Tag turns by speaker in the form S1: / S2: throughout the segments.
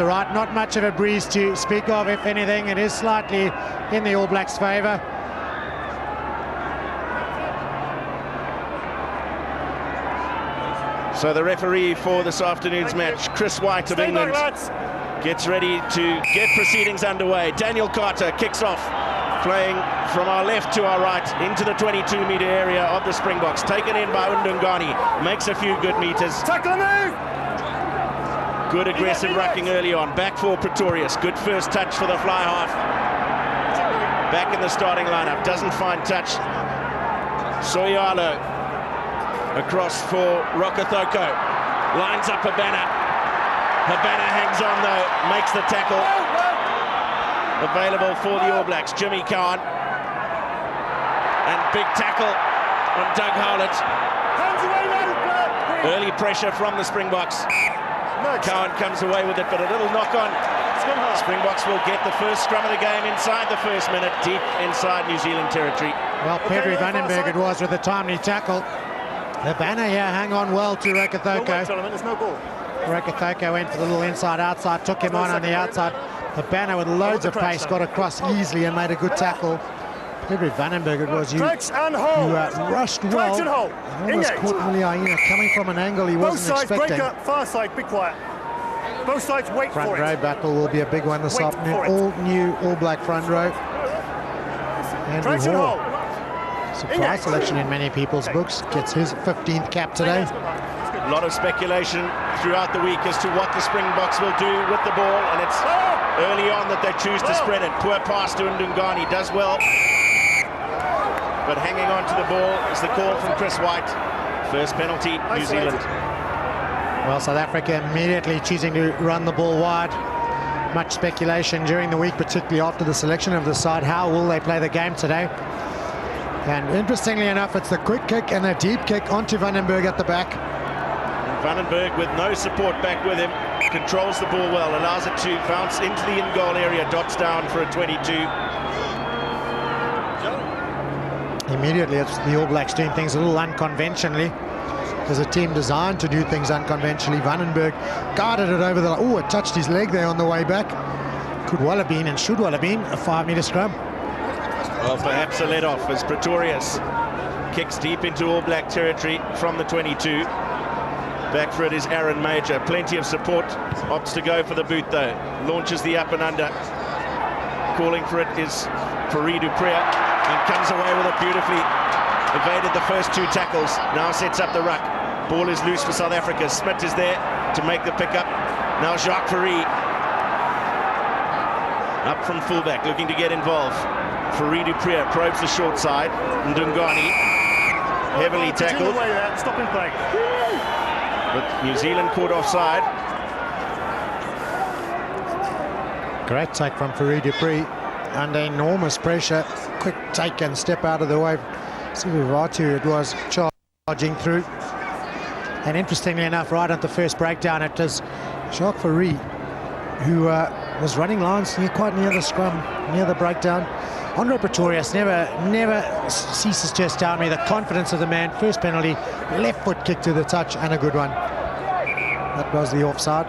S1: right, not much of a breeze to speak of. If anything, it is slightly in the All Blacks' favour.
S2: So the referee for this afternoon's match, Chris White of England, gets ready to get proceedings underway. Daniel Carter kicks off, playing from our left to our right into the 22-metre area of the Springboks. Taken in by Undungani, makes a few good metres.
S3: Tackle move!
S2: Good aggressive rucking early on. Back for Pretorius. Good first touch for the fly half. Back in the starting lineup. Doesn't find touch. Soyalo across for Rokethoko. Lines up Habana. Habana hangs on though. Makes the tackle. Available for the All Blacks. Jimmy Cowan. And big tackle on Doug Howlett. Early pressure from the Springboks. Cowan comes away with it, but a little knock on. Springboks will get the first scrum of the game inside the first minute, deep inside New Zealand territory.
S1: Well, Pedri Vandenberg it was with a timely tackle. Habana here hang on well to Rokethoko.
S3: There's no ball.
S1: Rokethoko went for the little inside-outside, took him on the outside. Habana with loads of pace got across easily and made a good tackle. Pedri Vandenberg it was. You rushed well. And almost caught Muliaina coming from an angle he wasn't expecting.
S3: Break up, far side, be quiet. Both sides wait
S1: front
S3: for it.
S1: row battle will be a big one this afternoon. All new All Black front row. Andrew Hall. Surprise selection in many people's books. Gets his 15th cap today.
S2: A lot of speculation throughout the week as to what the Springboks will do with the ball, and it's early on that they choose to spread it. Poor pass to Ndungani, does well, but hanging on to the ball is the call from Chris White. First penalty, New Zealand.
S1: Well, South Africa immediately choosing to run the ball wide. Much speculation during the week, particularly after the selection of the side. How will they play the game today? And interestingly enough, it's the quick kick and a deep kick onto Vandenberg at the back.
S2: And Vandenberg with no support back with him, controls the ball well, allows it to bounce into the in-goal area, dots down for a 22.
S1: Immediately, it's the All Blacks doing things a little unconventionally. There's a team designed to do things unconventionally. Vandenberg guarded it over the... Oh, it touched his leg there on the way back. Could well have been and should well have been a 5-metre scrum.
S2: Well, perhaps a let-off as Pretorius kicks deep into All Black territory from the 22. Back for it is Aaron Major. Plenty of support. Opts to go for the boot, though. Launches the up and under. Calling for it is Fourie du Preez, and comes away with it beautifully. Evaded the first two tackles. Now sets up the ruck. Ball is loose for South Africa. Smith is there to make the pickup. Now Jacques Fourie. Up from fullback, looking to get involved. Fourie du Preez probes the short side. Ndungani heavily tackled.
S3: Stop in play.
S2: But New Zealand caught offside.
S1: Great take from Fourie du Preez. Under enormous pressure. Quick take and step out of the way. Sivivatu it was charging through. And interestingly enough, right at the first breakdown, it was Jacques Fourie who was running lines quite near the scrum, near the breakdown. Andre Pretorius never ceases to astound me. The confidence of the man. First penalty, left foot kick to the touch, and a good one. That was the offside.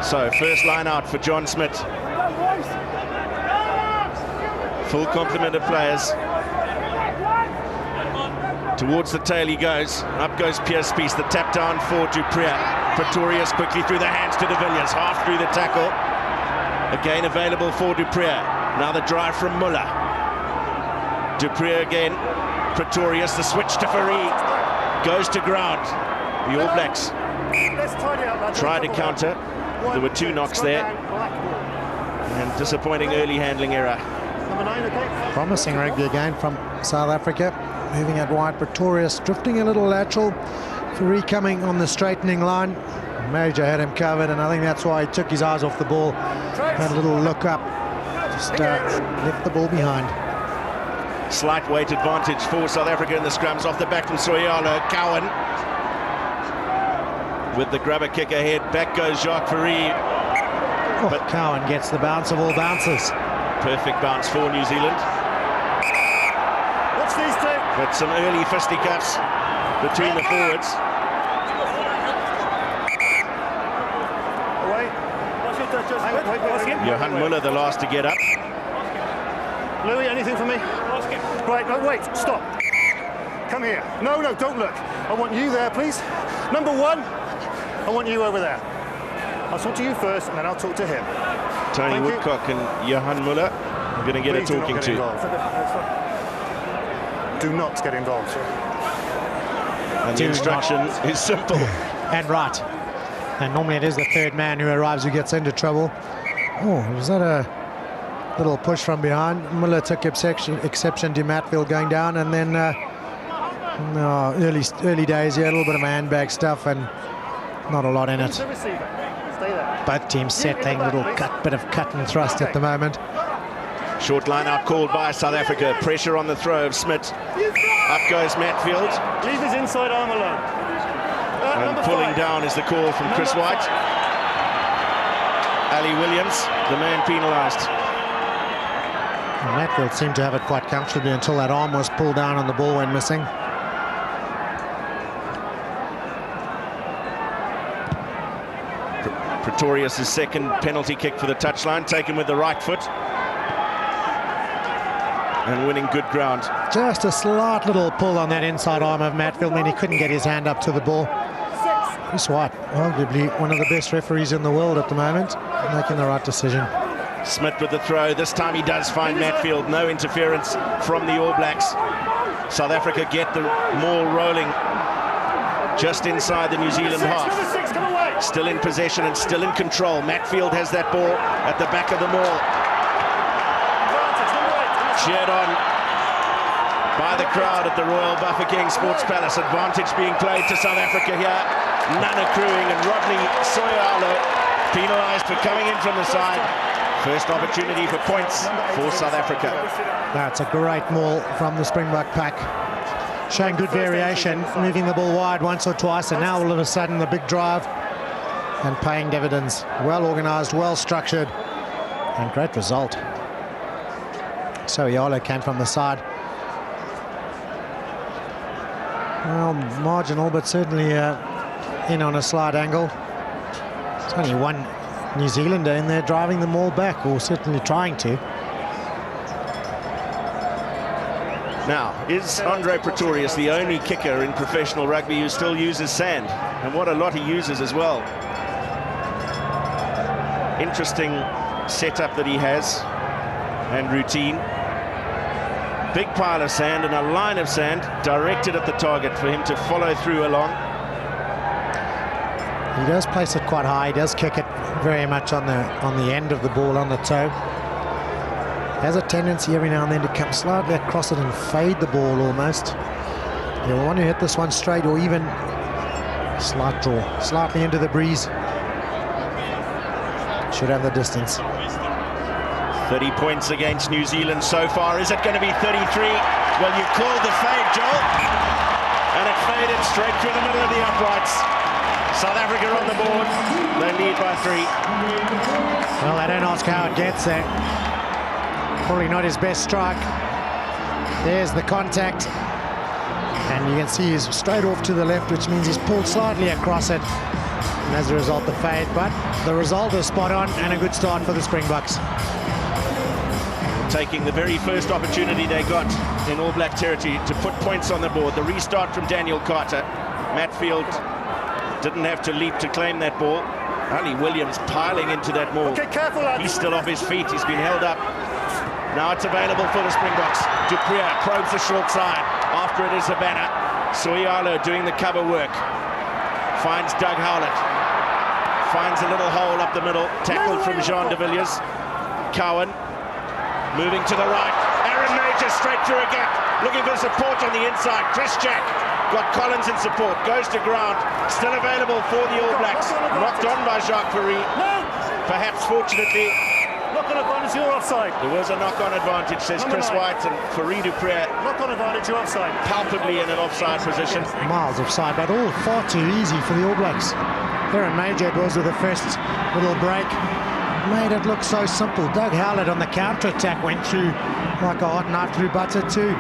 S2: So first line out for John Smith. Full complement of players. Towards the tail he goes. Up goes Pierce-Spies. The tap down for du Preez. Pretorius quickly through the hands to de Villiers. Half through the tackle. Again available for du Preez. Now the drive from Muller. Du Preez again. Pretorius, the switch to Fourie. Goes to ground. The All Blacks tried to counter. There were two knocks there. And disappointing early handling error.
S1: Promising rugby again from South Africa. Moving out wide, Pretorius drifting a little lateral. Fourie coming on the straightening line. Major had him covered, and I think that's why he took his eyes off the ball. Had a little look up. Just left the ball behind.
S2: Slight weight advantage for South Africa in the scrums. Off the back from Soyalo. Cowan with the grabber kick ahead. Back goes Jacques Fourie.
S1: Oh, but Cowan gets the bounce of all bounces.
S2: Perfect bounce for New Zealand.
S3: Watch these two.
S2: But some early fisticuffs between the forwards. Johan Muller, the last to get up.
S3: Louis, anything for me? Right, no, wait, stop. Come here. No, don't look. I want you there, please. Number one, I want you over there. I'll talk to you first, and then I'll talk to him.
S2: Tony
S3: Thank
S2: Woodcock and Johan Muller are going to get
S3: Please
S2: a talking to.
S3: Do not get involved.
S2: And the instruction is simple.
S1: And right. And normally it is the third man who arrives who gets into trouble. Oh, was that a little push from behind? Muller took exception to Matfield going down, and then early days, yeah, a little bit of handbag stuff and not a lot in it. Both teams settling, bit of cut and thrust at the moment.
S2: Short line out called by South Africa. Pressure on the throw of Smith. Up goes Matfield.
S3: Leave his inside arm alone.
S2: And pulling down is the call from Chris White. Ali Williams, the man penalised.
S1: Matfield seemed to have it quite comfortably until that arm was pulled down and the ball went missing.
S2: Pretorius' second penalty kick for the touchline, taken with the right foot. And winning good ground.
S1: Just a slight little pull on that inside arm of Matfield, meant he couldn't get his hand up to the ball. Chris White, arguably one of the best referees in the world at the moment, making the right decision.
S2: Smith with the throw. This time he does find Matfield. No interference from the All Blacks. South Africa get the maul rolling just inside the New Zealand half. Still in possession and still in control. Matfield has that ball at the back of the maul. Cheered on by the crowd at the Royal Bafokeng Sports Palace. Advantage being played to South Africa here. None accruing, and Rodney Soyalo penalised for coming in from the side. First opportunity for points for South Africa.
S1: That's a great maul from the Springbok pack. Showing good variation, moving the ball wide once or twice, and now all of a sudden the big drive and paying dividends. Well organised, well structured, and great result. Soyalo came from the side. Well, marginal, but certainly in on a slight angle. There's only one New Zealander in there driving them all back, or certainly trying to.
S2: Now, is Andre Pretorius the only kicker in professional rugby who still uses sand? And what a lot he uses as well. Interesting setup that he has and routine. Big pile of sand and a line of sand directed at the target for him to follow through along.
S1: He does place it quite high. He does kick it very much on the end of the ball, on the toe. Has a tendency every now and then to come slightly across it and fade the ball almost. You'll want to hit this one straight or even slight draw, slightly into the breeze. Should have the distance.
S2: 30 points against New Zealand so far. Is it going to be 33? Well, you called the fade, Joel. And it faded straight through the middle of the uprights. South Africa on the board. They lead by 3.
S1: Well, I don't ask how it gets there. Probably not his best strike. There's the contact. And you can see he's straight off to the left, which means he's pulled slightly across it. And as a result, the fade. But the result is spot on and a good start for the Springboks.
S2: Taking the very first opportunity they got in All Black territory to put points on the board. The restart from Daniel Carter. Matfield didn't have to leap to claim that ball. Ali Williams piling into that maul.
S3: Okay, careful, lads.
S2: He's still off his feet. He's been held up. Now it's available for the Springboks. du Preez probes the short side. After it is Habana. Soyalo doing the cover work. Finds Doug Howlett. Finds a little hole up the middle. Tackled from Jean de Villiers. Cowan moving to the right. Aaron Major straight through a gap. Looking for support on the inside. Chris Jack got Collins in support. Goes to ground. Still available for the All Blacks. Knocked on by Jacques Fourie. Perhaps fortunately.
S3: Knock-on advantage, you're offside.
S2: There was a knock-on advantage, says Chris White, and Fourie du Preez
S3: Knock-on advantage, you're offside.
S2: palpably in an offside position.
S1: Miles offside, but all far too easy for the All Blacks. Aaron Major it was with the first little break. Made it look so simple. Doug Howlett on the counter-attack went through like a hot knife through butter too.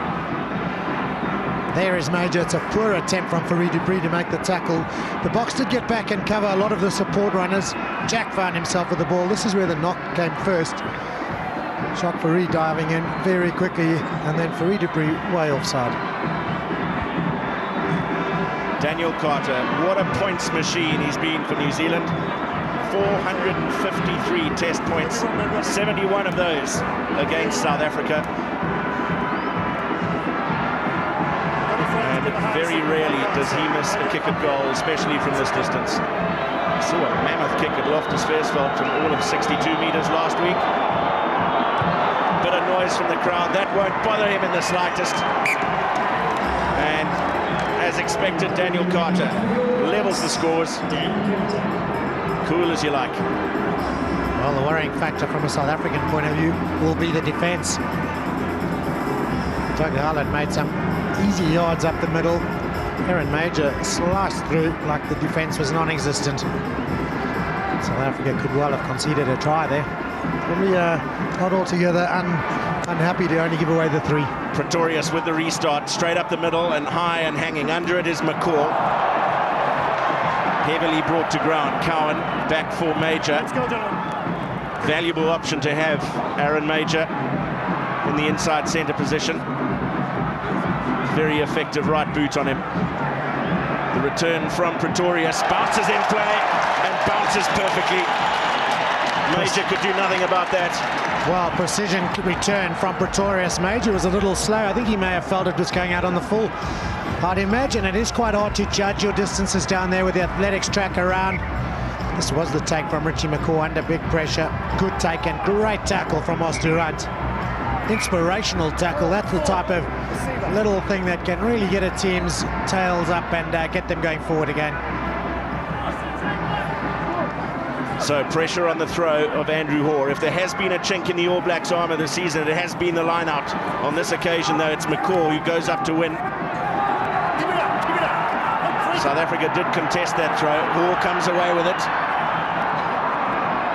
S1: There is Major. It's a poor attempt from Fourie du Preez to make the tackle. The Boks did get back and cover a lot of the support runners. Jack found himself with the ball. This is where the knock came first. Jacques Fourie diving in very quickly, and then Fourie du Preez way offside.
S2: Daniel Carter, what a points machine he's been for New Zealand. 453 test points, 71 of those against South Africa. And very rarely does he miss a kick at goal, especially from this distance. Saw a mammoth kick at Loftus Versfeld from all of 62 metres last week. Bit of noise from the crowd, that won't bother him in the slightest. And as expected, Daniel Carter levels the scores. Cool as you like.
S1: Well, the worrying factor from a South African point of view will be the defence. Doug Harlan made some easy yards up the middle. Aaron Major sliced through like the defence was non-existent. South Africa could well have conceded a try there. Probably not altogether unhappy to only give away the 3.
S2: Pretorius with the restart, straight up the middle and high and hanging. Under it is McCaw. Heavily brought to ground. Cowan back for Major.
S3: Let's go, gentlemen.
S2: Valuable option to have Aaron Major in the inside centre position. Very effective right boot on him. The return from Pretorius, bounces in play and bounces perfectly. Major could do nothing about that.
S1: Well, precision return from Pretorius. Major was a little slow. I think he may have felt it was going out on the full. I'd imagine it is quite hard to judge your distances down there with the athletics track around. This was the take from Richie McCaw under big pressure. Good take and great tackle from Osturant. Inspirational tackle. That's the type of little thing that can really get a team's tails up and get them going forward again.
S2: So pressure on the throw of Andrew Hoare. If there has been a chink in the All Blacks' armour this season, it has been the line out. On this occasion, though, it's McCaw who goes up to win. South Africa did contest that throw. Hoare comes away with it.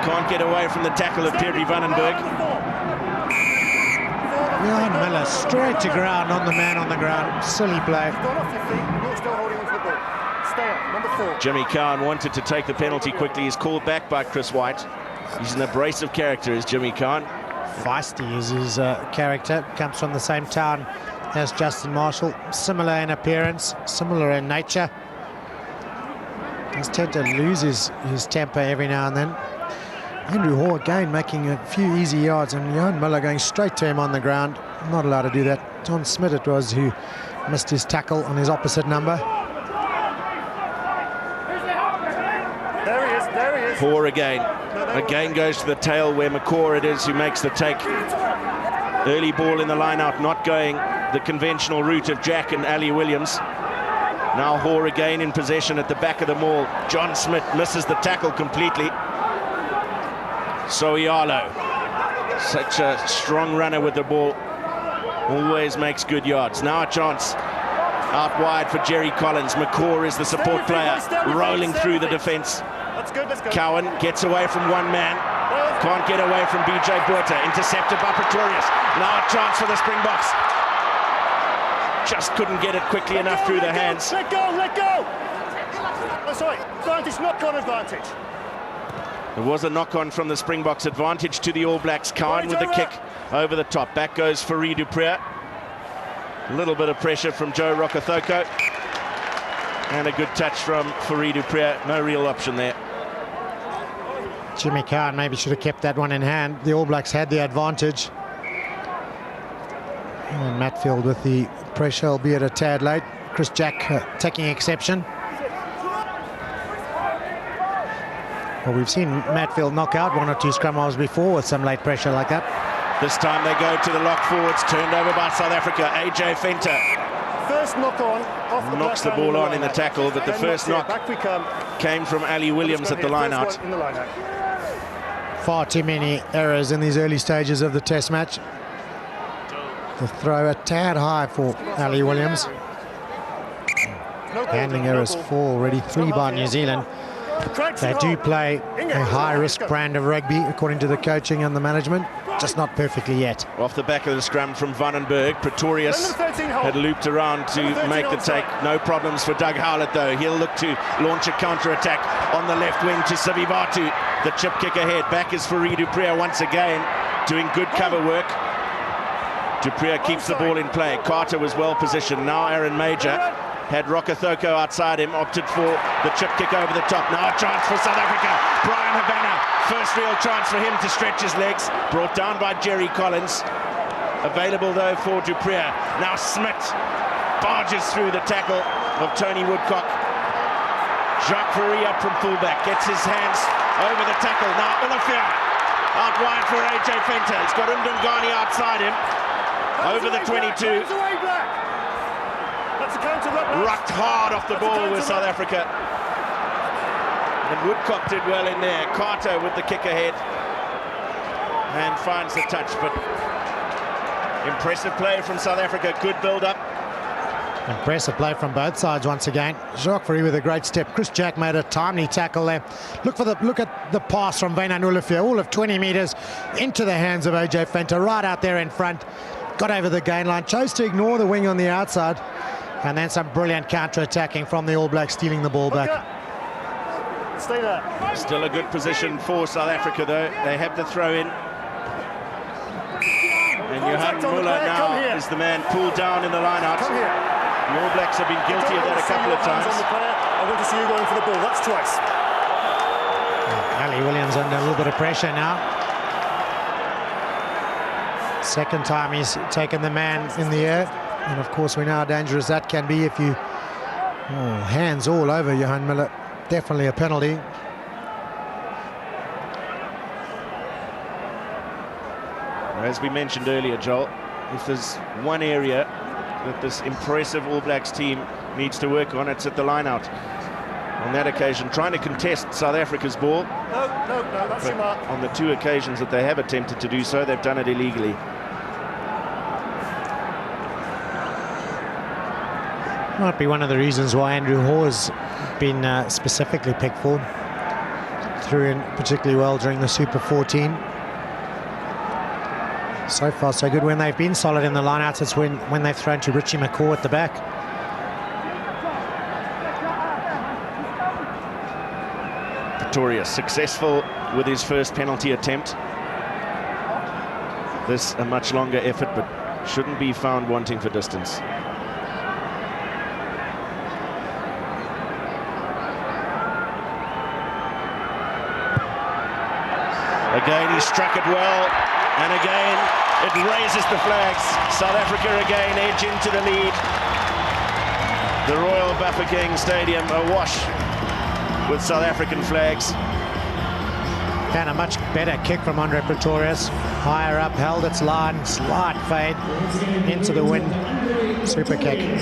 S2: Can't get away from the tackle of Pierre Vandenberg.
S1: Jan Miller straight to ground on the man on the ground. Silly play.
S2: Jimmy Cowan wanted to take the penalty quickly. He's called back by Chris White. He's an abrasive character, is Jimmy Cowan.
S1: Feisty is his character. Comes from the same town as Justin Marshall. Similar in appearance, similar in nature. Does tend to lose his temper every now and then. Andrew Hoare again making a few easy yards, and Jan Miller going straight to him on the ground. Not allowed to do that. John Smith it was who missed his tackle on his opposite number.
S3: There he is.
S2: Hoare again goes to the tail where McCaw it is who makes the take. Early ball in the line out, not going the conventional route of Jack and Ali Williams. Now Hoare again in possession at the back of the maul. John Smith misses the tackle completely. Soialo, such a strong runner with the ball, always makes good yards. Now a chance out wide for Jerry Collins. McCaw is the support player, rolling through the defence. Cowan gets away from one man, can't get away from BJ Botha, intercepted by Pretorius. Now a chance for the Springboks. Just couldn't get it quickly enough through the hands.
S3: Let go! Oh, sorry, advantage, knock-on advantage.
S2: There was a knock-on from the Springboks, advantage to the All Blacks. Cowan with the kick over the top. Back goes Fourie du Preez. A little bit of pressure from Joe Rokothoko. And a good touch from Fourie du Preez. No real option there.
S1: Jimmy Cowan maybe should have kept that one in hand. The All Blacks had the advantage. And Matfield with the pressure, albeit a tad late. Chris Jack taking exception. Well, we've seen Matfield knock out 1 or 2 scrum halves before with some late pressure like that.
S2: This time they go to the lock forwards, turned over by South Africa. AJ Venter
S3: First knock on, off the
S2: knocks the ball on in the tackle, but the first knock came from Ali Williams at the line out.
S1: Far too many errors in these early stages of the test match. The throw a tad high for Ali Williams. Handling errors 4 already, 3 by New Zealand. They do play a high-risk brand of rugby, according to the coaching and the management, just not perfectly yet.
S2: Off the back of the scrum from Vandenberg, Pretorius had looped around to make the take. No problems for Doug Howlett, though. He'll look to launch a counter-attack on the left wing to Sivivatu. The chip kick ahead. Back is Fourie du Preez once again, doing good cover work. Du Preez keeps the ball in play. Carter was well positioned. Now Aaron Major had Rokethoko outside him, opted for the chip kick over the top. Now a chance for South Africa. Brian Habana, first real chance for him to stretch his legs. Brought down by Jerry Collins. Available though for du Preez. Now Smith barges through the tackle of Tony Woodcock. Jacques Fourie up from fullback, gets his hands over the tackle. Now Olafia out wide for AJ Venter. He's got Ndungane outside him. Over the 22. Rucked hard off the ball with South Africa. And Woodcock did well in there. Carter with the kick ahead. And finds the touch, but impressive play from South Africa. Good build-up.
S1: Impressive play from both sides once again. Jacques Fourie with a great step. Chris Jack made a timely tackle there. Look at the pass from Wynand Olafia, all of 20 metres into the hands of AJ Venter, right out there in front. Got over the gain line, chose to ignore the wing on the outside, and then some brilliant counter-attacking from the All Blacks, stealing the ball back.
S3: Stay there.
S2: Still a good position for South Africa, though. They have the throw-in. And Johan Muller now is the man pulled down in the line-out. The All Blacks have been guilty of that a couple of times.
S3: I want to see you going for the ball. That's twice.
S1: Ali Williams under a little bit of pressure now. Second time he's taken the man in the air. And of course we know how dangerous that can be if you... hands all over Johan Muller. Definitely a penalty.
S2: As we mentioned earlier, Joel, if there's one area that this impressive All Blacks team needs to work on, it's at the line-out. On that occasion, trying to contest South Africa's ball.
S3: No, that's your mark.
S2: On the two occasions that they have attempted to do so, they've done it illegally.
S1: Might be one of the reasons why Andrew Hoare has been specifically picked forward. Threw in particularly well during the Super 14. So far so good. When they've been solid in the lineouts, it's when they've thrown to Richie McCaw at the back.
S2: Pretorius successful with his first penalty attempt. This a much longer effort, but shouldn't be found wanting for distance. Again, he struck it well, and again, it raises the flags. South Africa again edge into the lead. The Royal Bafokeng Stadium awash with South African flags.
S1: And a much better kick from Andre Pretorius. Higher up, held its line, slight fade into the wind. Super kick.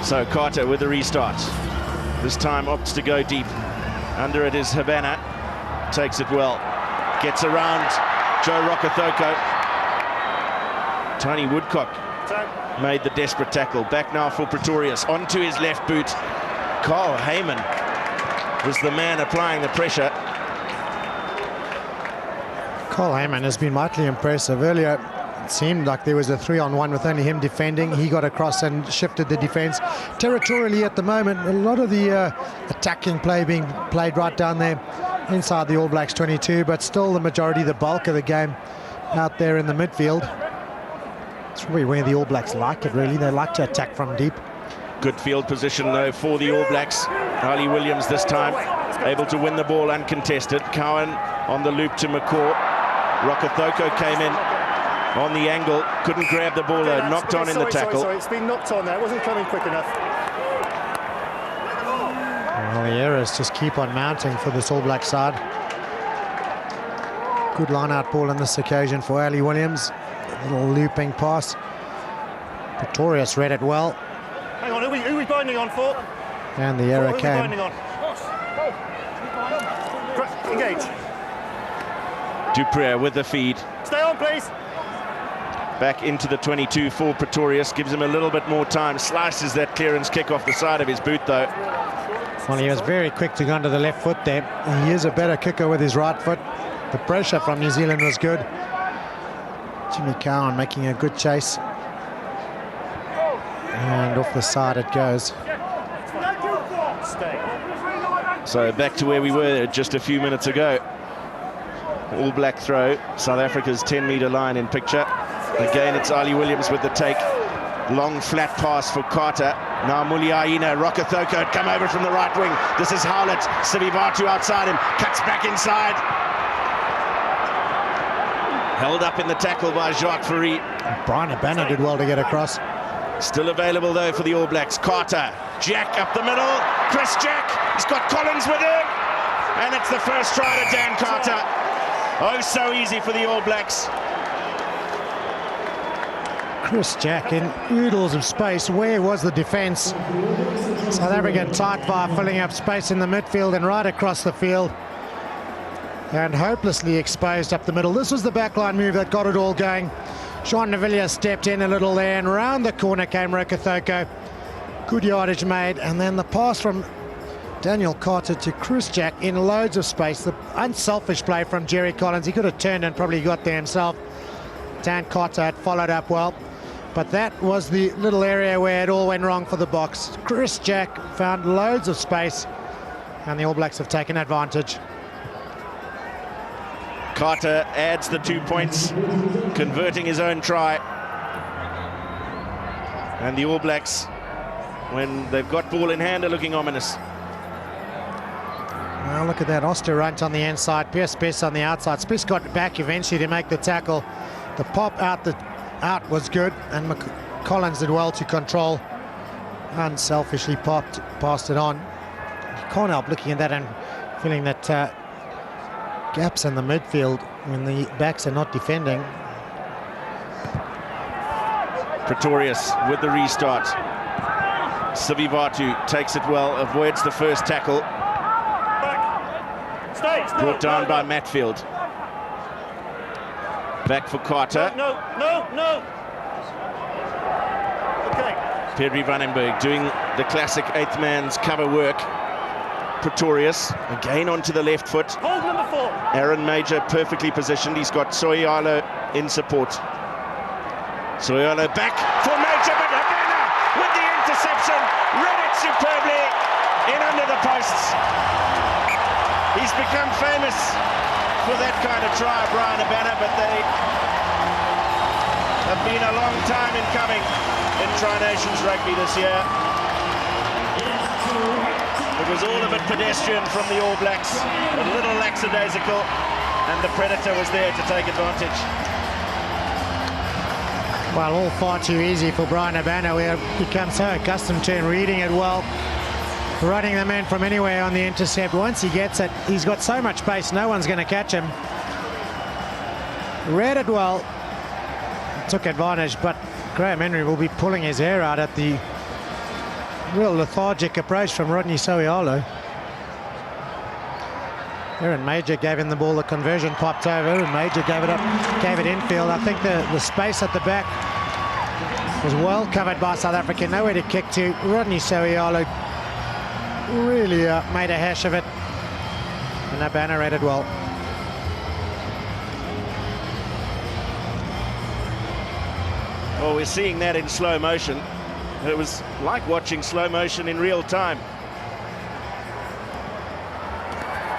S2: So Carter with the restart. This time opts to go deep. Under it is Habana. Takes it well. Gets around Joe Rokethoko. Tony Woodcock made the desperate tackle. Back now for Pretorius. Onto his left boot. Carl Heyman was the man applying the pressure.
S1: Carl Heyman has been mightily impressive. Earlier, it seemed like there was a 3-on-1 with only him defending. He got across and shifted the defense. Territorially at the moment, a lot of the attacking play being played right down there inside the All Blacks 22, but still the majority, the bulk of the game out there in the midfield. It's probably where the All Blacks like it, really. They like to attack from deep.
S2: Good field position, though, for the All Blacks. Ali Williams this time able to win the ball uncontested. Cowan on the loop to McCaw. Rokethoko came in on the angle, couldn't grab the ball, though. Knocked on in the tackle.
S3: Sorry, it's been knocked on there. It wasn't coming quick enough.
S1: Well, the errors just keep on mounting for this All Black side. Good line-out ball on this occasion for Ali Williams. A little looping pass. Pretorius read it well.
S3: Hang on, who are we binding on for?
S1: And the error came.
S3: Binding on? Engage.
S2: du Preez with the feed.
S3: Stay on, please.
S2: Back into the 22 for Pretorius, gives him a little bit more time. Slices that clearance kick off the side of his boot, though.
S1: Well, he was very quick to go onto the left foot there. He is a better kicker with his right foot. The pressure from New Zealand was good. Jimmy Cowan making a good chase. And off the side it goes.
S2: So back to where we were just a few minutes ago. All Black throw. South Africa's 10-metre line in picture. Again, it's Ali Williams with the take. Long flat pass for Carter. Now Muliaina, Rokothoko had come over from the right wing. This is Howlett. Sivivatu outside him. Cuts back inside. Held up in the tackle by Jacques Fourie.
S1: Brian Abana did well to get across.
S2: Still available though for the All Blacks. Carter, Jack up the middle. Chris Jack, he's got Collins with him. And it's the first try to Dan Carter. Oh, so easy for the All Blacks.
S1: Chris Jack in oodles of space. Where was the defence? South Africa tight by filling up space in the midfield and right across the field. And hopelessly exposed up the middle. This was the backline move that got it all going. Jean Navilla stepped in a little there, and round the corner came Rokothoko. Good yardage made, and then the pass from Daniel Carter to Chris Jack in loads of space. The unselfish play from Jerry Collins. He could have turned and probably got there himself. Dan Carter had followed up well, but that was the little area where it all went wrong for the Boks. Chris Jack found loads of space, and the All Blacks have taken advantage.
S2: Carter adds the 2 points, converting his own try. And the All Blacks, when they've got ball in hand, are looking ominous.
S1: Well, look at that. Osterrunt on the inside, Pierce Spiess on the outside. Spiess got back eventually to make the tackle. The pop out was good, and Collins did well to control. Unselfishly passed it on. You can't help looking at that and feeling that gaps in the midfield when the backs are not defending.
S2: Pretorius with the restart. Sivivatu takes it well, avoids the first tackle. Brought down by Matfield. Back for Carter.
S3: No. Okay.
S2: Pedri Vandenberg doing the classic eighth man's cover work. Pretorius again onto the left foot.
S3: Hold number 4.
S2: Aaron Major perfectly positioned. He's got Soyalo in support. Soyalo back for Major, but Abana with the interception. Read it superbly in under the posts. He's become famous for that kind of try, Brian Abana, but they have been a long time in coming in Tri-Nations rugby this year. It was all a bit pedestrian from the All Blacks, a little lackadaisical, and the Predator was there to take advantage.
S1: Well, all far too easy for Brian Abana. We have become so accustomed to him reading it well, running the man from anywhere on the intercept. Once he gets it, he's got so much pace, no one's going to catch him. Read it well, took advantage, but Graham Henry will be pulling his hair out at the real lethargic approach from Rodney Soialo. Aaron Major gave him the ball, the conversion popped over, and Major gave it up, gave it infield. I think the space at the back was well covered by South Africa, nowhere to kick to. Rodney Soialo really made a hash of it, and Abana read it well.
S2: Well, we're seeing that in slow motion. It was like watching slow motion in real time.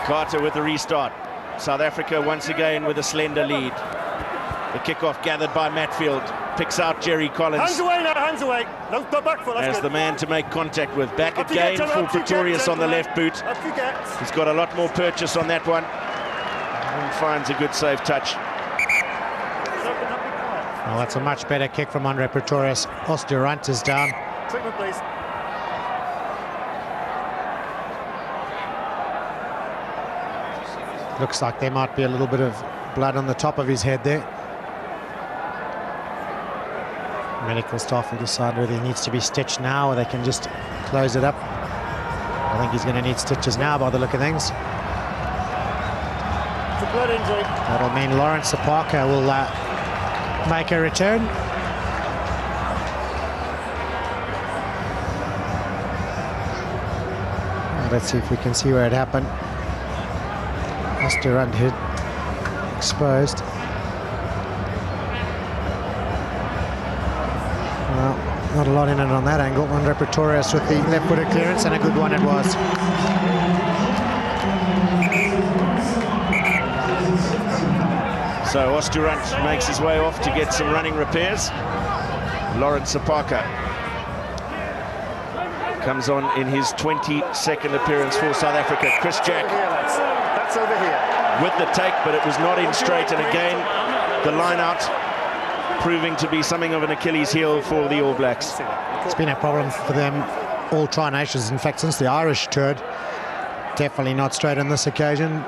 S2: Carter with the restart. South Africa once again with a slender lead. The kickoff gathered by Matfield. Picks out Jerry Collins.
S3: Hands away now, hands away. No, go back for
S2: as
S3: good.
S2: the man to make contact with. Back
S3: Up
S2: again
S3: get,
S2: for Pretorius on the left boot.
S3: Up you get.
S2: He's got a lot more purchase on that one. And finds a good safe touch.
S1: Well, that's a much better kick from Andre Pretorius. Osterrunt is down.
S3: Treatment, please.
S1: Looks like there might be a little bit of blood on the top of his head there. Medical staff will decide whether he needs to be stitched now or they can just close it up. I think he's going to need stitches now by the look of things.
S3: It's a blood injury.
S1: That'll mean Lawrence Sapaka will make a return. Let's see if we can see where it happened. Osterund hit exposed. Well, not a lot in it on that angle. Andre Pretorius with the left-footed clearance, and a good one it was.
S2: So Osterund makes his way off to get some running repairs. Lawrence Sapaka comes on in his 22nd appearance for South Africa. Chris Jack
S3: That's over here.
S2: with the take, but it was not in straight, and again the line out proving to be something of an Achilles heel for the All Blacks.
S1: It's been a problem for them all tri-nations. In fact, since the Irish toured, definitely not straight on this occasion.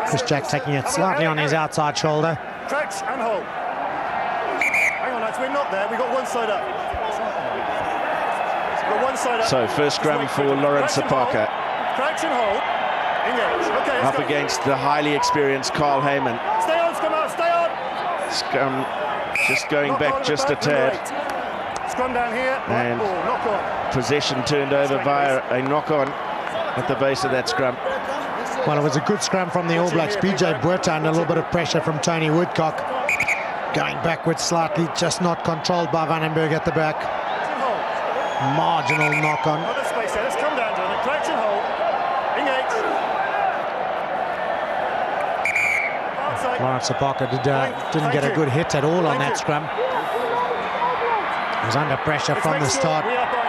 S1: Chris Jack taking it slightly on his outside shoulder.
S3: Crouch and hold. Hang on, lads, we're not there. We've got one side up. We've got one side up.
S2: So first scrum for Lawrence Sapaka.
S3: Crouch and hold. Engage. Okay,
S2: Up against the highly experienced Carl Heyman.
S3: Stay on, scrum out, stay on.
S2: Scrum just going
S3: Knock
S2: back
S3: on
S2: just a
S3: at the back,
S2: tad.
S3: number 8. Scrum down here.
S2: And
S3: Right ball, knock on.
S2: Possession turned over via a knock-on at the base of that scrum.
S1: Well, it was a good scrum from the All Blacks. PJ Botha under a little bit of pressure from Tony Woodcock. Going backwards slightly, just not controlled by Vandenberg at the back.
S3: Hold.
S1: Marginal knock-on.
S3: Other space there. Let's come down to it. Crouch and hold. Engage. Outside.
S1: Lawrence Sapaka didn't get a good hit at all on that scrum. He was under pressure
S3: Let's
S1: from
S3: make
S1: the
S3: sure
S1: start.
S3: we are going.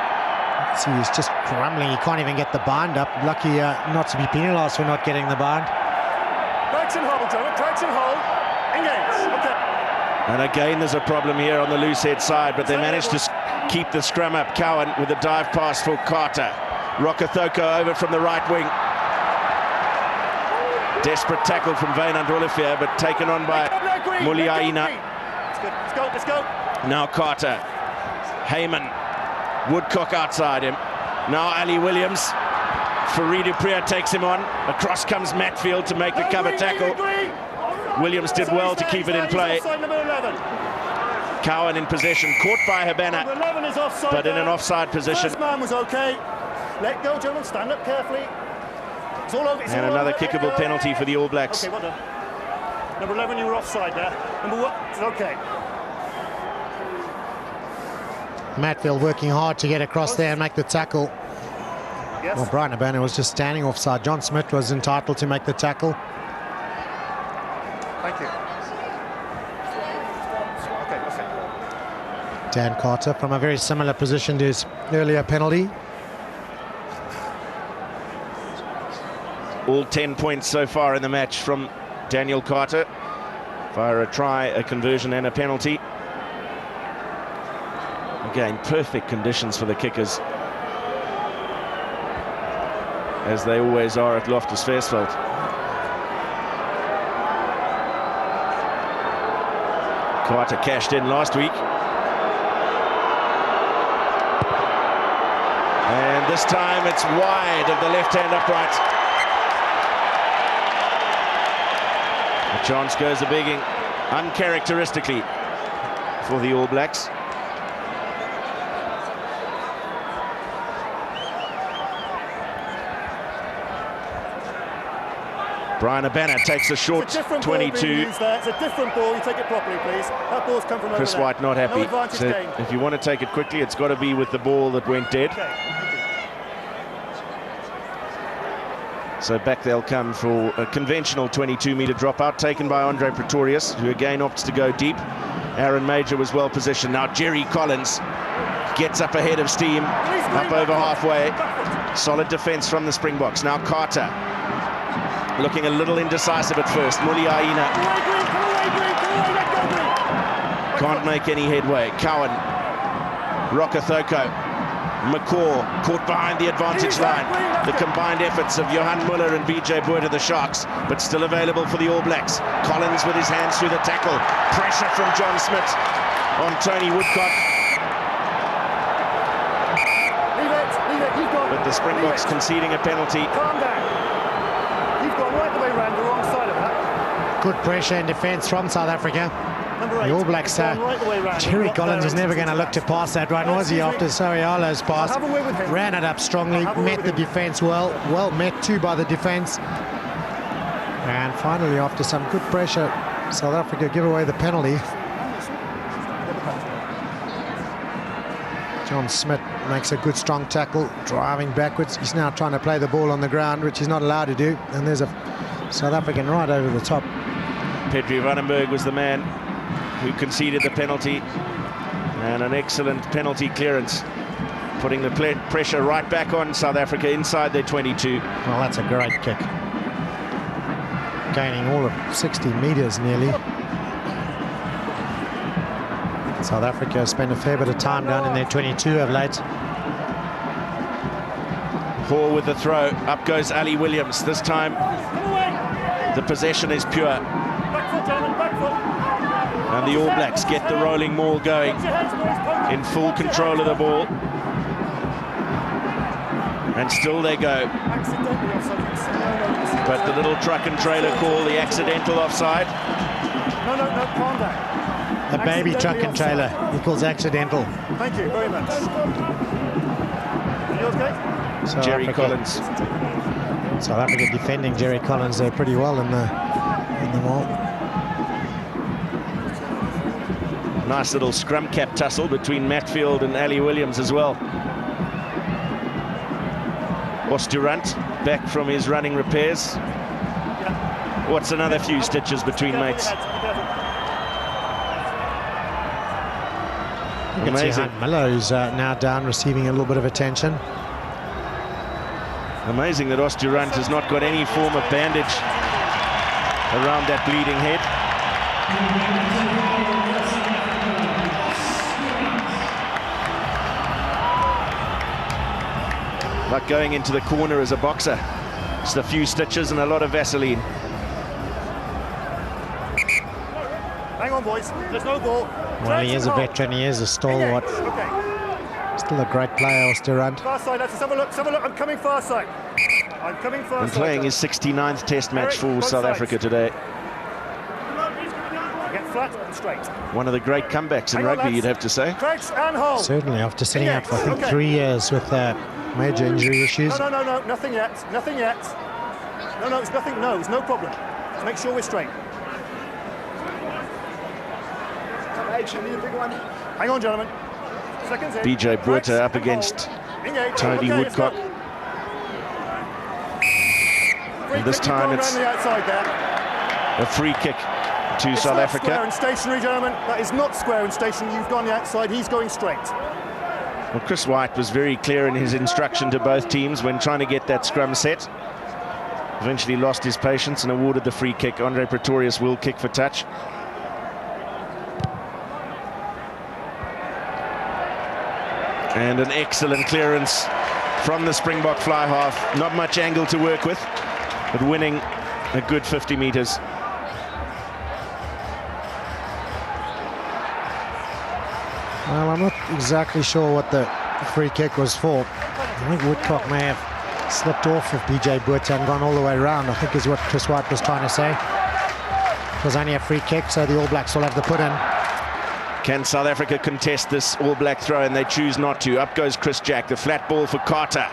S1: See, he's just crumbling. He can't even get the bind up. Lucky not to be penalised for not getting the bind.
S3: Crouch and hold, Joe. Crouch and hold. Engage. Okay.
S2: And again, there's a problem here on the loose head side, but they managed to keep the scrum up. Cowan with a dive pass for Carter. Rokathoko over from the right wing. Desperate tackle from Wynand Holyfier, but taken on by Muliaina.
S3: Let's go. Let's go. Let's go.
S2: Now Carter. Heyman. Woodcock outside him. Now Ali Williams. Farid Upria takes him on. Across comes Matfield to make the cover tackle. Williams did well to keep it in play. Cowan in possession, caught by Habana, but in an offside position.
S3: First man was okay. Let go, gentlemen. Stand up carefully. It's all over.
S2: And another kickable penalty for the All Blacks.
S3: Okay, well done. Number 11, you were offside there. Number 1, it's okay.
S1: Matfield working hard to get across there and make the tackle.
S3: Yes.
S1: Well, Brian Habana was just standing offside. John Smith was entitled to make the tackle.
S3: Thank you. Okay.
S1: Dan Carter from a very similar position to his earlier penalty.
S2: All 10 points so far in the match from Daniel Carter via a try, a conversion and a penalty. Again, perfect conditions for the kickers, as they always are at Loftus Versfeld. Carter cashed in last week. And this time it's wide of the left-hand upright. The chance goes a-begging, uncharacteristically for the All Blacks. Brian Habana takes a short 22.
S3: It's a different ball. You take it properly, please. That ball's come from
S2: Chris
S3: over
S2: White not happy.
S3: No advantage
S2: So
S3: gained.
S2: if you want to take it quickly, it's got to be with the ball that went dead.
S3: Okay.
S2: So back they'll come for a conventional 22-metre dropout taken by Andre Pretorius, who again opts to go deep. Aaron Major was well positioned. Now Jerry Collins gets up ahead of steam, up over halfway. Solid defence from the Springboks. Now Carter. Looking a little indecisive at first. Muliaina can't make any headway. Cowan, Rokathoko, McCaw caught behind the advantage line. The combined efforts of Johan Muller and PJ Botha, the Sharks, but still available for the All Blacks. Collins with his hands through the tackle. Pressure from John Smith on Tony Woodcock.
S3: Leave it, you've got
S2: But the Springboks conceding a penalty.
S3: Calm down. You've gone right the way round the wrong side of that.
S1: Good pressure and defence from South Africa.
S3: Number 8.
S1: The All Blacks,
S3: He's gone right the way round.
S1: Jerry
S3: He got
S1: Collins was
S3: there
S1: never
S3: into
S1: going to look to pass that one, was he, after Sorialo's pass?
S3: have a word with him.
S1: Ran it up strongly,
S3: have a word
S1: met
S3: with
S1: the
S3: him.
S1: defence well met too by the defence. And finally, after some good pressure, South Africa give away the penalty. John Smith makes a good strong tackle, driving backwards. He's now trying to play the ball on the ground, which he's not allowed to do. And there's a South African right over the top.
S2: Pedri Vandenberg was the man who conceded the penalty, and an excellent penalty clearance, putting the pressure right back on South Africa inside their 22.
S1: Well, that's a great kick. Gaining all of 60 metres nearly. South Africa spent a fair bit of time down in their 22 of late.
S2: Hall with the throw. Up goes Ali Williams. This time the possession is pure.
S3: Back foot, gentlemen, back foot.
S2: And the All Blacks get the rolling maul going,
S3: Put your hands, boys,
S2: in full control of the ball. And still they go.
S3: accidentally offside.
S2: But the little truck and trailer call, the accidental offside.
S3: No, calm down.
S1: A baby truck and trailer equals accidental.
S3: Thank you very much. Are you okay?
S1: South
S2: Jerry
S1: Africa-
S2: Collins.
S1: South Africa defending Jerry Collins there pretty well in the wall.
S2: Nice little scrum cap tussle between Matfield and Ali Williams as well. Osturant back from his running repairs. What's another few stitches between mates?
S1: It's
S2: Amazing.
S1: Johan Miller who's now down, receiving a little bit of attention.
S2: Amazing that Osturant has not got any form of bandage around that bleeding head. Like going into the corner as a boxer. Just a few stitches and a lot of Vaseline.
S3: Hang on, boys. There's no ball.
S1: Well, he is a veteran, he is a stalwart.
S3: Okay.
S1: Still a great player, Osturant.
S3: Far side, let's have a look. Let's have a look. I'm coming far side. I'm coming far
S2: And
S3: side.
S2: playing his 69th test match for
S3: Both
S2: South
S3: sides.
S2: Africa today.
S3: Get flat and straight.
S2: One of the great comebacks in
S3: Hang on,
S2: rugby,
S3: lads.
S2: you'd have to say.
S3: Craigs and Hull.
S1: Certainly, after sitting out for, I think,
S3: Okay.
S1: 3 years with major injury issues.
S3: No, nothing yet. Nothing yet. No, it's nothing. No, it's no problem. Let's make sure we're straight. Hang on, gentlemen. Seconds in.
S2: BJ
S3: Craigs
S2: Botha up
S3: and
S2: against
S3: Hull. Engage.
S2: Tony
S3: Okay, let's
S2: Woodcock.
S3: go.
S2: And this
S3: Quickly
S2: time
S3: going
S2: it's
S3: around the outside there.
S2: a free kick to
S3: It's
S2: South
S3: not
S2: Africa.
S3: square and stationary, gentlemen. That is not square and stationary. You've gone the outside. He's going straight.
S2: Well, Chris White was very clear in his instruction to both teams when trying to get that scrum set. Eventually lost his patience and awarded the free kick. Andre Pretorius will kick for touch. And an excellent clearance from the Springbok fly half. Not much angle to work with, but winning a good 50 metres.
S1: Well, I'm not exactly sure what the free kick was for. I think Woodcock may have slipped off of BJ Botha and gone all the way around, I think is what Chris White was trying to say. It was only a free kick, so the All Blacks will have to put in.
S2: Can South Africa contest this All Black throw? And they choose not to. Up goes Chris Jack. The flat ball for Carter.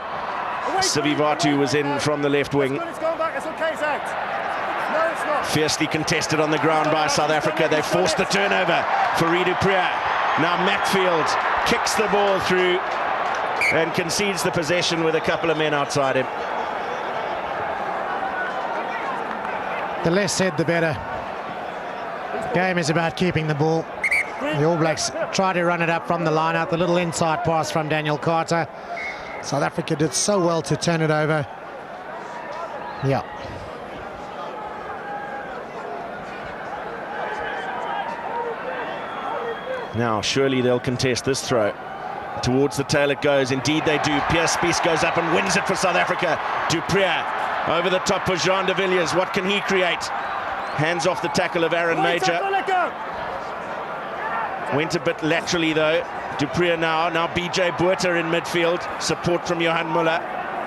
S2: Sivivatu was in from the left wing.
S3: It's going back. It's okay. It's out. No, it's not.
S2: Fiercely contested on the ground by South Africa. They forced the turnover for Redu Priya. Now Matfield kicks the ball through and concedes the possession with a couple of men outside him.
S1: The less said, the better. Game is about keeping the ball. The All Blacks try to run it up from the line out. The little inside pass from Daniel Carter. South Africa did so well to turn it over. Yeah.
S2: Now surely they'll contest this throw. Towards the tail it goes. Indeed they do. Pierre Spies goes up and wins it for South Africa. Du Preez over the top for Jean de Villiers. What can he create? Hands off the tackle of Aaron Major.
S3: Let go.
S2: Went a bit laterally though. Du Preez now BJ Botha in midfield. Support from Johan Muller.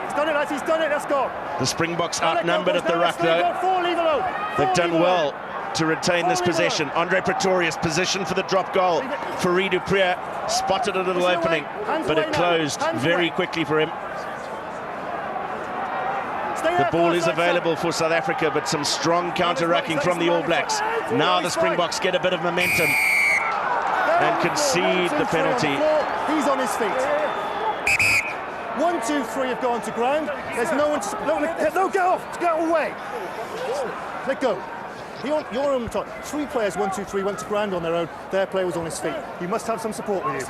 S3: He's done it, lads. He's done it. Let's go.
S2: The Springboks outnumbered at the ruck
S3: Leave
S2: though.
S3: it alone.
S2: They've done well to retain this possession. Andre Pretorius positioned for the drop goal. Fourie du Preez spotted a little opening, but it closed very quickly for him. The ball is available for South Africa, but some strong counter-rucking from the All Blacks. Now the Springboks get a bit of momentum and concede the penalty.
S3: He's on his feet. 1, 2, 3 have gone to ground. There's no one to... No, get off! Get away! Let go. You're on the top. 3 players, 1, 2, 3, went to ground on their own. Their player was on his feet. You must have some support with you.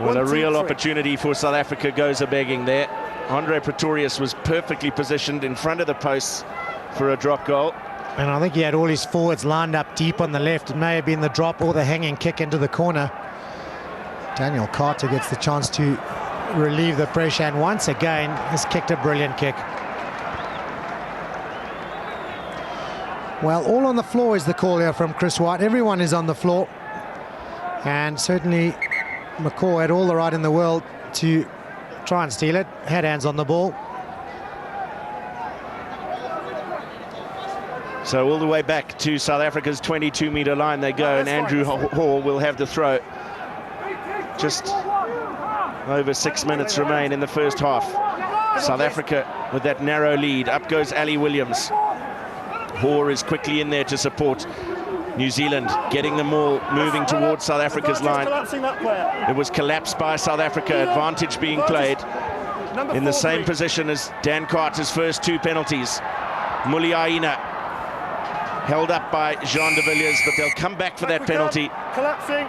S2: Well, a real opportunity for South Africa goes a-begging there. Andre Pretorius was perfectly positioned in front of the posts for a drop goal.
S1: And I think he had all his forwards lined up deep on the left. It may have been the drop or the hanging kick into the corner. Daniel Carter gets the chance to relieve the pressure, and once again has kicked a brilliant kick. Well, all on the floor is the call here from Chris White. Everyone is on the floor. And certainly McCaw had all the right in the world to try and steal it. Had hands on the ball.
S2: So all the way back to South Africa's 22-metre line they go, and Andrew Hall will have the throw. Just over 6 minutes remain in the first half. South Africa with that narrow lead. Up goes Ali Williams. Hoare is quickly in there to support New Zealand, getting them all moving towards South Africa's line. It was collapsed by South Africa, advantage being played. In the same position as Dan Carter's first 2 penalties. Muliaina held up by Jean de Villiers, but they'll come back for that penalty.
S3: Collapsing.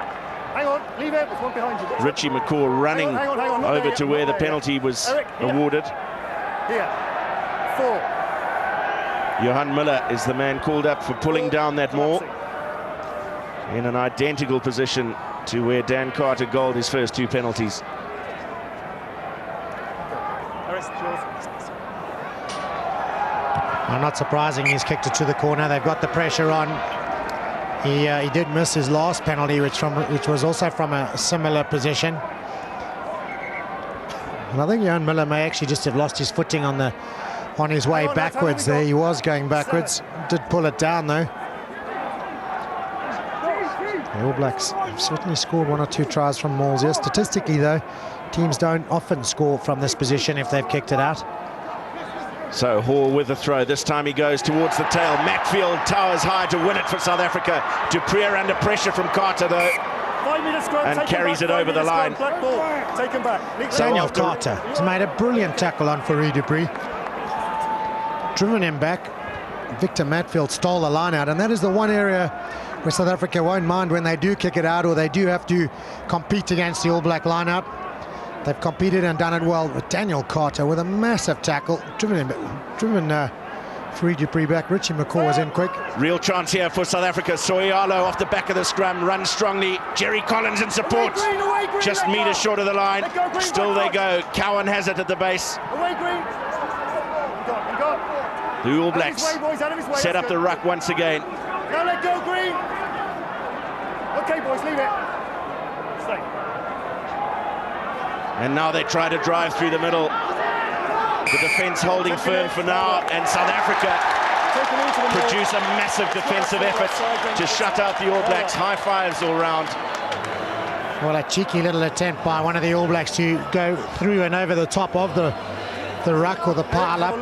S3: Hang on, leave it. There's one behind you.
S2: Richie McCaw running over to where the penalty was awarded.
S3: Here. 4.
S2: Johan Miller is the man called up for pulling down that maul in an identical position to where Dan Carter goaled his first 2 penalties.
S1: Well, not surprising, he's kicked it to the corner. They've got the pressure on. He did miss his last penalty, which was also from a similar position. And I think Johan Miller may actually just have lost his footing on his way backwards there. He was going backwards. Did pull it down though. The All Blacks have certainly scored 1 or 2 tries from mauls here. Statistically though, teams don't often score from this position if they've kicked it out.
S2: So Hall with the throw. This time he goes towards the tail. Matfield towers high to win it for South Africa. Du Preez under pressure from Carter though, and carries it over the line.
S1: Daniel Carter has made a brilliant tackle on Fourie du Preez. Driven him back. Victor Matfield stole the line out, and that is the one area where South Africa won't mind when they do kick it out or they do have to compete against the All Black lineup. They've competed and done it well. With Daniel Carter with a massive tackle, driven Fourie du Preez back. Richie McCaw was in quick.
S2: Real chance here for South Africa. Soialo off the back of the scrum, runs strongly. Jerry Collins in support. Just meters short of the line. Still they go. Cowan has it at the base. The All Blacks set up the ruck once again.
S3: Now let go, Green. Okay, boys, leave it. Stay.
S2: And now they try to drive through the middle. The defence holding firm for now, and South Africa produce a massive defensive effort to shut out the All Blacks. High fives all round.
S1: Well, a cheeky little attempt by one of the All Blacks to go through and over the top of the ruck or the pile up.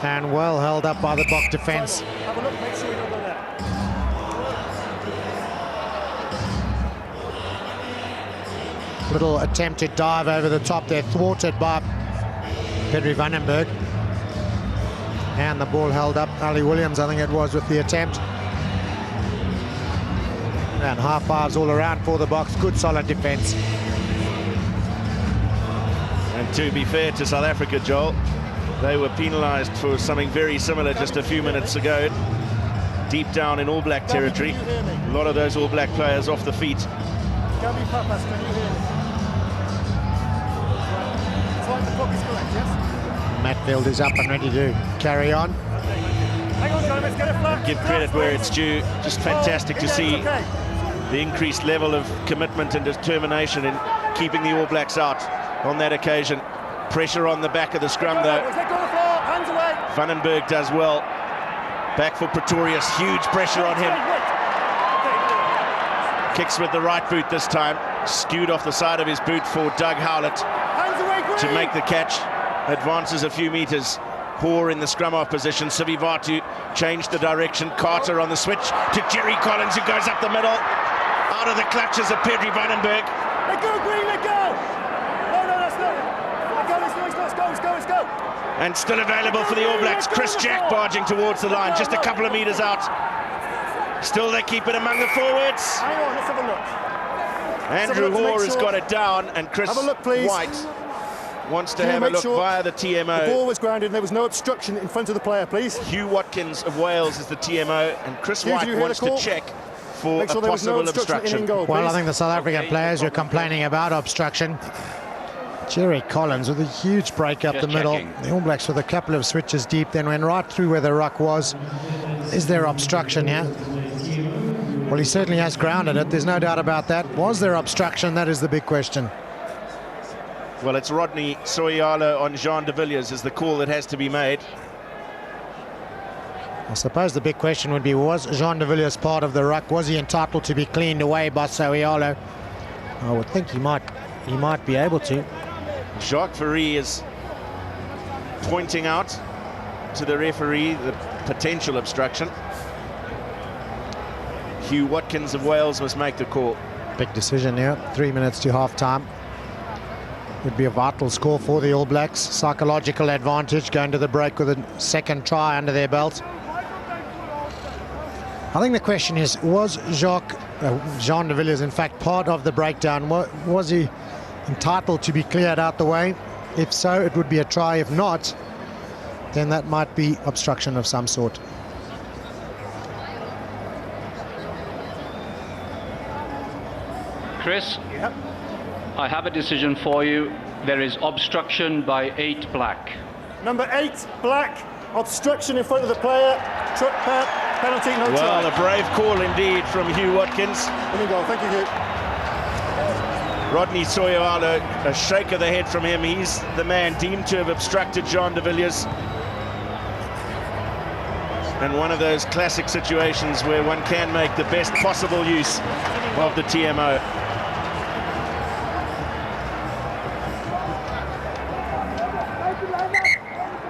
S1: And well held up by the Bok defence.
S3: Have a look, make sure we don't go there.
S1: Little attempted dive over the top there, thwarted by Pedri van den Berg. And the ball held up. Ali Williams, I think it was, with the attempt. And high fives all around for the Boks. Good solid defence.
S2: And to be fair to South Africa, Joel, they were penalised for something very similar just a few minutes ago. Deep down in All Black territory. A lot of those All Black players off the feet.
S3: Gabby Papas, can you hear me? It's like the clock is correct, yes?
S1: Matfield is up and ready to carry on.
S3: Hang on, John, let's get it flat.
S2: Give credit where it's due. Just fantastic to see the increased level of commitment and determination in keeping the All Blacks out on that occasion. Pressure on the back of the scrum though. Van den Berg does well. Back for Pretorius, huge pressure on him. Kicks with the right boot this time. Skewed off the side of his boot for Doug Howlett to make the catch. Advances a few meters. Hoare in the scrum off position. Sivivatu changed the direction. Carter on the switch to Jerry Collins, who goes up the middle. Out of the clutches of Pedri Vandenberg.
S3: Let go, Green, let go! No, that's not it. Let go, let's go.
S2: And still available for the All Blacks. Chris Jack barging towards the line, just a couple of meters out. Still they keep it among the forwards.
S3: Hang on, let's have a look.
S2: Andrew Hoare has got it down, and Chris White wants to have a look via the TMO.
S3: The ball was grounded and there was no obstruction in front of the player, please.
S2: Hugh Watkins of Wales is the TMO, and Chris White wants to check for a possible obstruction.
S1: Well, I think the South African players were complaining about obstruction. Jerry Collins with a huge break up the middle. The All Blacks with a couple of switches deep, then went right through where the ruck was. Is there obstruction here? Well, he certainly has grounded it. There's no doubt about that. Was there obstruction? That is the big question.
S2: Well, it's Rodney Soyalo on Jean de Villiers is the call that has to be made.
S1: I suppose the big question would be, was Jean de Villiers part of the ruck? Was he entitled to be cleaned away by Soyalo? I would think he might be able to.
S2: Jacques Fourie is pointing out to the referee the potential obstruction. Hugh Watkins of Wales must make the call.
S1: Big decision here. 3 minutes to half-time. Would be a vital score for the All Blacks. Psychological advantage going to the break with a second try under their belt. I think the question is, was Jean de Villiers in fact part of the breakdown? Was he entitled to be cleared out the way? If so, it would be a try. If not, then that might be obstruction of some sort.
S4: Chris, I have a decision for you. There is obstruction by 8 black.
S3: Number 8 black, obstruction in front of the player. Trip, penalty, no try.
S2: Well, a brave call indeed from Hugh Watkins.
S3: Let me go, thank you, Hugh.
S2: Rodney Soyalo, a shake of the head from him. He's the man deemed to have obstructed Jean de Villiers. And one of those classic situations where one can make the best possible use of the TMO.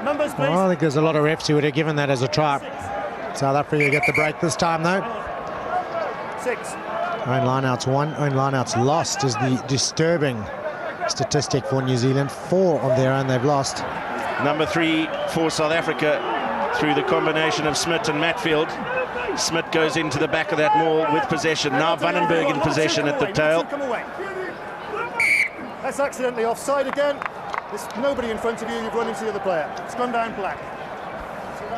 S3: Numbers, please.
S1: Well, I think there's a lot of refs who would have given that as a try. South Africa get the break this time, though.
S3: 6.
S1: Own lineouts won, own lineouts lost is the disturbing statistic for New Zealand. 4 of their own they've lost.
S2: Number 3 for South Africa through the combination of Smith and Matfield. Smith goes into the back of that maul with possession. Now Vandenberg in possession at the tail.
S3: That's accidentally offside again. There's nobody in front of you, you've run into the other player. Scrum down black.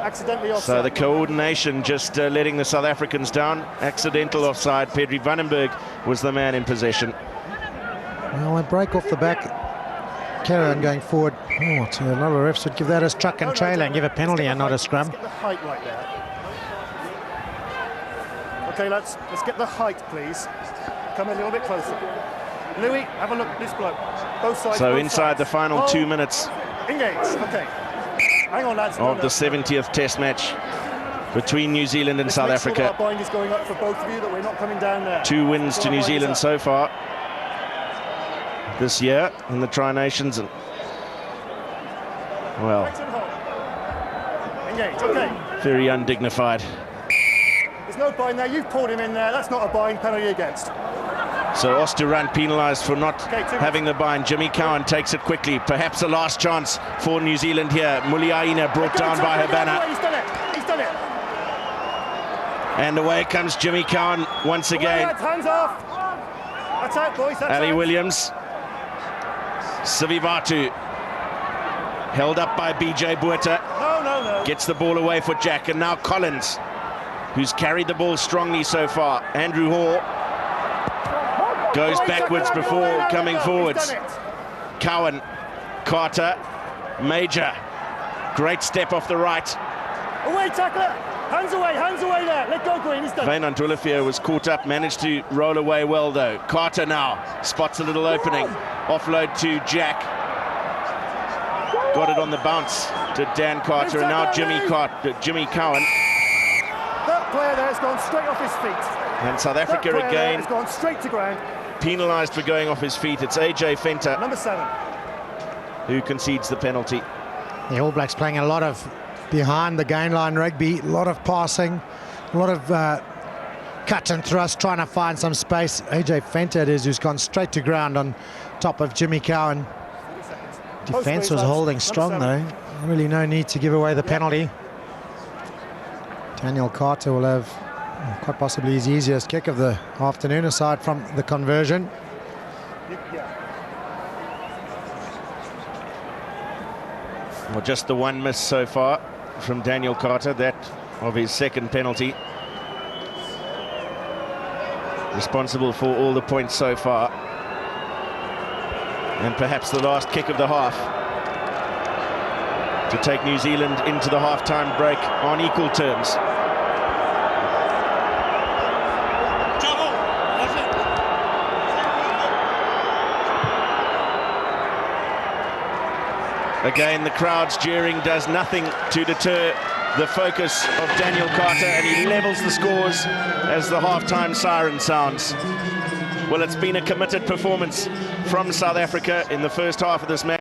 S3: Accidentally offside.
S2: So the coordination just letting the South Africans down. Accidental offside. Pedri Vandenberg was the man in possession.
S1: Well, a break off the back. Kerrigan going forward. Oh, a lot of refs would give that as truck and trailer and give a penalty and not a scrum.
S3: Let's get the height right there. Okay, let's get the height, please. Come a little bit closer. Louis, have a look at this bloke. Both sides.
S2: So inside the final 2 minutes.
S3: Engage. Okay. Hang on, lads.
S2: Of the 70th Test match between New Zealand and South Africa.
S3: Sure our bind is going up for both of you, that we're not coming down there.
S2: 2 wins to New Zealand so far this year in the Tri-Nations. And well,
S3: engage. Okay.
S2: very undignified.
S3: There's no bind there. You've pulled him in there. That's not a bind. Penalty against.
S2: So Oosterrand penalised for not having the bind. Jimmy Cowan takes it quickly. Perhaps a last chance for New Zealand here. Muliaina brought down by Habana.
S3: He's done it. He's done it.
S2: And away comes Jimmy Cowan once again.
S3: Hands off. That's out, boys. That's
S2: Ali
S3: out.
S2: Williams. Sivivatu. Held up by BJ Botha.
S3: No.
S2: Gets the ball away for Jack. And now Collins, who's carried the ball strongly so far. Andrew Hoare goes backwards before coming forwards. Cowan, Carter, Major. Great step off the right.
S3: Away, tackler. Hands away there. Let go, Green. He's done.
S2: Wynand Olivia was caught up, managed to roll away well though. Carter now spots a little opening. Offload to Jack. Got it on the bounce to Dan Carter, and now Jimmy Cowan.
S3: player there has gone straight off his feet.
S2: And South
S3: That
S2: Africa
S3: player there
S2: again
S3: has gone straight to ground.
S2: penalised for going off his feet. It's AJ Venter
S3: Number 7.
S2: who concedes the penalty.
S1: The All Blacks playing a lot of behind the gain line rugby, a lot of passing, a lot of cut and thrust, trying to find some space. AJ Venter it is, who's gone straight to ground on top of Jimmy Cowan. Defence was holding strong though. Really no need to give away the penalty. Daniel Carter will have quite possibly his easiest kick of the afternoon, aside from the conversion.
S2: Well, just the one miss so far from Daniel Carter, that of his second penalty. Responsible for all the points so far. And perhaps the last kick of the half to take New Zealand into the half-time break on equal terms. Again, the crowd's jeering does nothing to deter the focus of Daniel Carter, and he levels the scores as the half-time siren sounds. Well, it's been a committed performance from South Africa in the first half of this match.